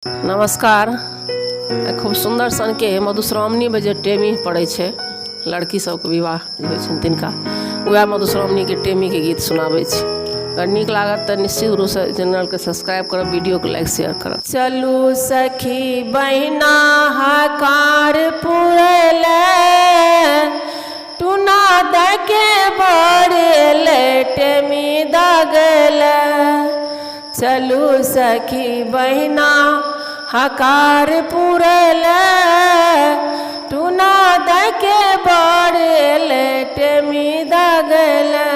नमस्कार। खूब सुंदर सन के मधुश्रावणी में जे टेमी पड़े छे लड़की सबके विवाह होइ छनि तिनका वह मधुश्रावणी के टेमी के गीत सुनाबै छी। अगर नीक लागत तो निश्चित रूप से चैनल के सब्सक्राइब करब, वीडियो के लाइक शेयर करब। चलू सखी बहिना हकार पुरले टुना दके बड़ले टेमी दगले। चलू सखी बहिना हकार पुरले टुना दके बड़ले टेमी दगले।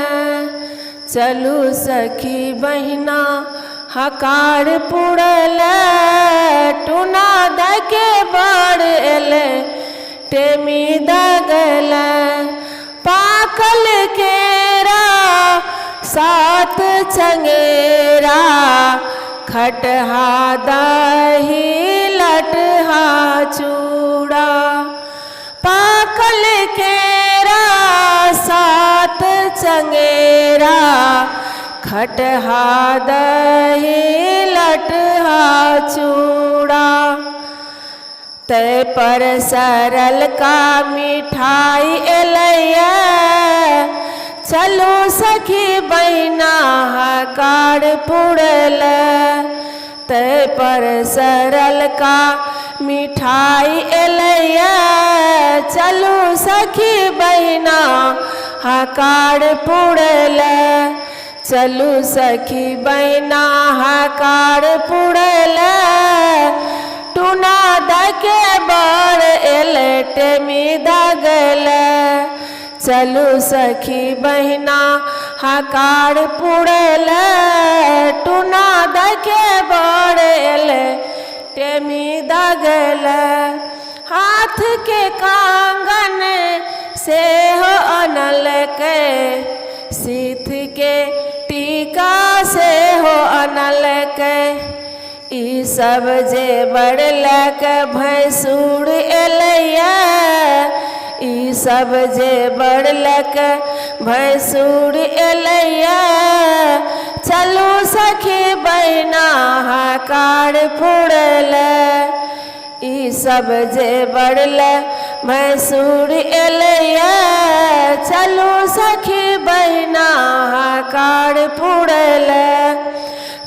चलू सखी बहिना हकार पुरले टुना दके बड़ले टेमी दगले। पाकल केरा सात चंगेरा खटहा दही लटहा चूड़ा। पाकल केरा सात चंगेरा खटहा दही लटहा चूड़ा। तै पर सरल का मिठाई एलैया चलो सखी बहिना हकार पुरले। तै पर सरल का मिठाई एलैया चलो सखी बहिना हकार पुरले। चलू सखी बहिना हकार पुरले टुना दके बड़ एले टेमी दगले। चलू सखी बहिना हकार पुरले टुना दके बड़ एले टेमी दगले। हाथ के कांगन से हो अनल के सीथ के टीका से हो अनल के। ई सब जे बड़लक भैंसुर एलैया ई सब जे बड़लक भैंसुर एलैया चलू सखी बहिना हकार पुरले। ई सब जे बड़ले भैंसुर एलैया चलू सखी बहिना हकार पुरले।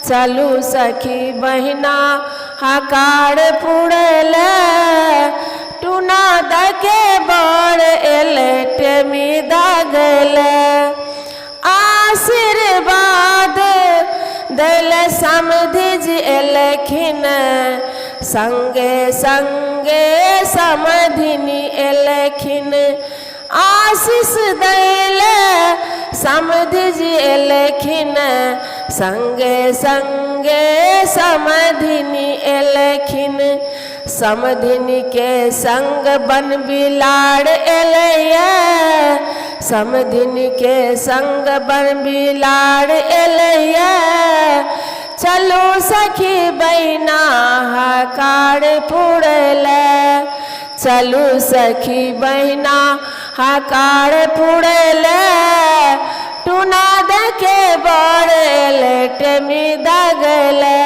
चलू सखी बहिना हकार पुरले टुना दके बड़ एले टेमी दगले। आशीर्वाद दिल समधिज एलखिन संगे संगे समधिनी एलखिन। आशीष दैले समधिज एलखिन संगे संगे समधिनी एलखिन। समधिनी के संग बन बिलाड़ एलैया समधिनी के संग बन बिलाड़ एलैया चलो सखी बहिना हकार पुरले। चलू सखी बहिना हकार पुरले टुना दके बड़ एले टेमी दगले।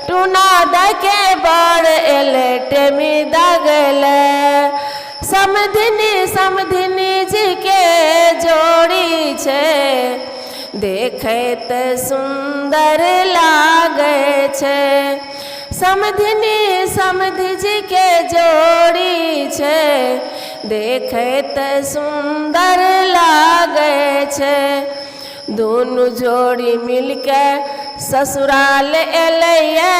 टुना दके बड़ एले टेमी दगले। समधिनी जी के जोड़ी छे देखैत सुंदर लागे छे। समधि जी के जोड़ी छे देखैत सुंदर लागे छे। दोनों जोड़ी मिलके ससुराल एलैया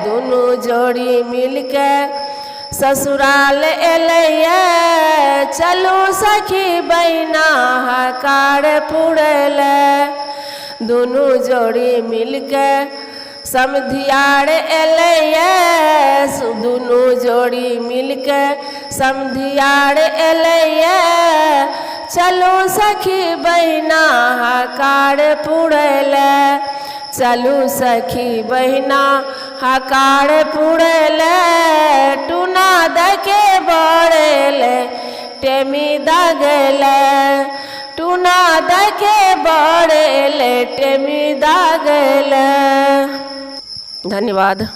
दोनों जोड़ी मिलके ससुराल एलैया चलू सखी बहिना हकार पुरले। दोनों जोड़ी मिलके समधियार एलैया दोनों जोड़ी मिलके समधियार एलैया चलू सखी बहिना हकार पुरले। चलू सखी बहिना हकार पुरले टुना दके बड़ एले टेमी दगले। टुना दके बड़ एले टेमी दगले। धन्यवाद।